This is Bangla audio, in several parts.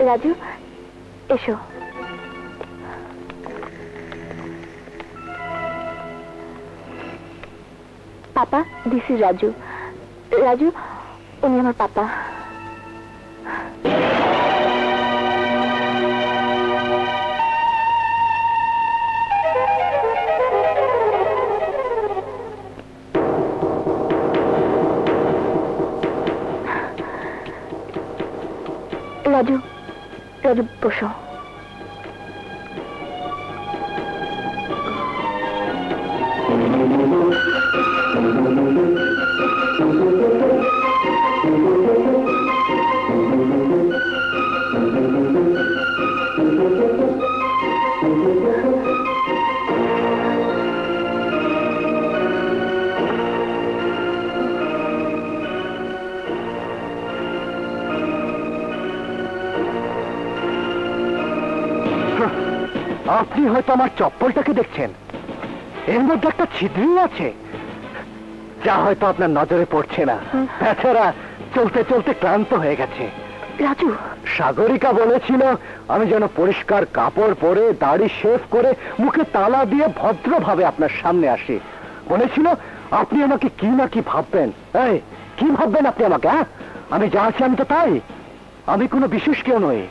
রাজু এসো। পাপা, দিস ইজ রাজু। রাজু, উনি আমার পাপা। রাজু, রাজু বসো। আপনি হয়তো আমার চপ্পলটাকে দেখছেন, এর মধ্যে একটা ছিদ্রও আছে, যা হয়তো আপনার নজরে পড়ছে না। বেচারা চলতে চলতে ক্লান্ত হয়ে গেছে। রাজু, সাগরিকা বলেছিল আমি যেন পরিষ্কার কাপড় পরে দাড়ি শেভ করে মুখে তালা দিয়ে ভদ্রভাবে আপনার সামনে আসি। বলেছিল আপনি আমাকে কি না কি ভাববেন। এই, কি ভাববেন আপনি আমাকে? হ্যাঁ, আমি যা আছি আমি তো তাই। আমি কোনো বিশেষ কেউ নই,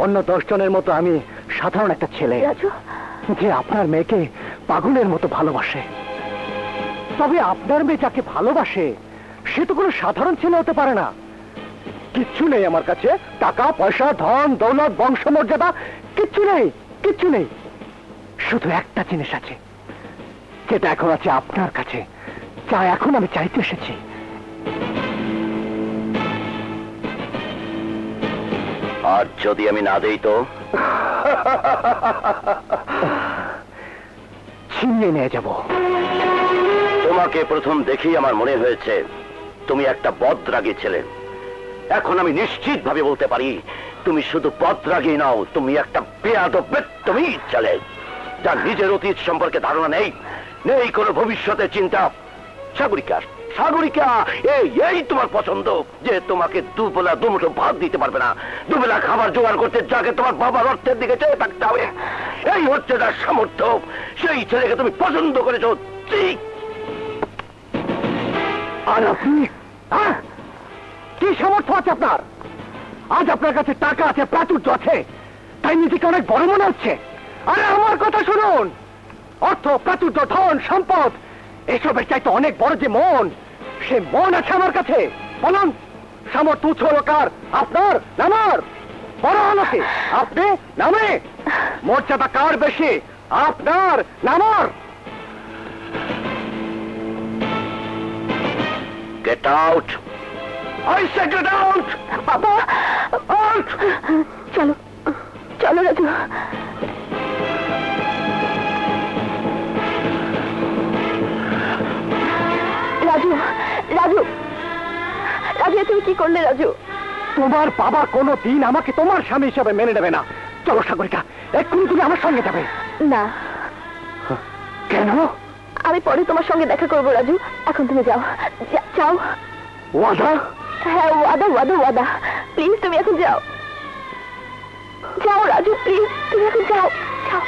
অন্য 10 জনের মতো আমি সাধারণ একটা ছেলে, যে আপনার মেয়েকে পাগলের মতো ভালোবাসে। তবে আপনার মেয়ে যাকে ভালোবাসে সে তো কোনো সাধারণ ছেলে হতে পারে না। কিচ্ছু নেই আমার কাছে, টাকা পয়সা ধন দৌলত বংশমর্যাদা কিচ্ছু নেই, কিচ্ছু নেই। শুধু একটা জিনিস আছে, যেটা এখন আছে আপনার কাছে, যা এখন আমি চাইতে এসেছি। আর যদি আমি না দেই তো ছিনিয়ে নিয়ে যাব। তোমাকে প্রথম দেখেই আমার মনে হয়েছে তুমি একটা বদরাগী ছেলে। এখন আমি নিশ্চিত ভাবে বলতে পারি তুমি শুধু বদরাগী নাও, তুমি একটা বেয়াদব তুমি ছেলে, যার নিজের অতীত সম্পর্কে ধারণা নেই, নেই কোনো ভবিষ্যতের চিন্তা। সাগরিকা, সাগরিকা, এই তোমার পছন্দ যে তোমাকে দুবেলা দুমুঠো ভাত দিতে পারবে না, দুবেলা খাবার জোগাড় করতে যাকে তোমার বাবার অর্থের দিকে চেয়ে থাকতে হবে, এই হচ্ছে তার সামর্থ্য। সেই ছেলেকে তুমি পছন্দ করেছো। আর আপনি কি সামর্থ্য আছে আপনার? আজ আপনার কাছে টাকা আছে, প্রাচুর্য আছে, তাই নিজেকে অনেক বড় মনে হচ্ছে। আরে আমার কথা শুনুন, অর্থ প্রাচুর্য ধন সম্পদ এসবের চাইতে অনেক বড় যে মন, সে মন আছে আমার কাছে। বলুন, সামর্থ্য উৎস হলো কার? আপনার না আমার? বড় হলো কি আপনি নামে? মর্যাদা কার বেশি, আপনার না আমার? Get out! I said get out! বাবা, Out! চলো চলো রাজু। রাজু, রাজু, রাজু, তুমি কি করলে রাজু? তোমার বাবা কোনো দিন আমাকে তোমার স্বামী হিসাবে মেনে নেবে না। চলো সাগরিকা, এক্ষুনি তুমি আমার সঙ্গে যাবে। না, কেন? আমি পরে তোমার সঙ্গে দেখা করবো রাজু, এখন তুমি যাও। যাও। ওয়াদা? হ্যাঁ, ওয়াদা ওয়াদা ওয়াদা। প্লিজ তুমি এখন যাও, যাও রাজু, প্লিজ তুমি এখন যাও, যাও।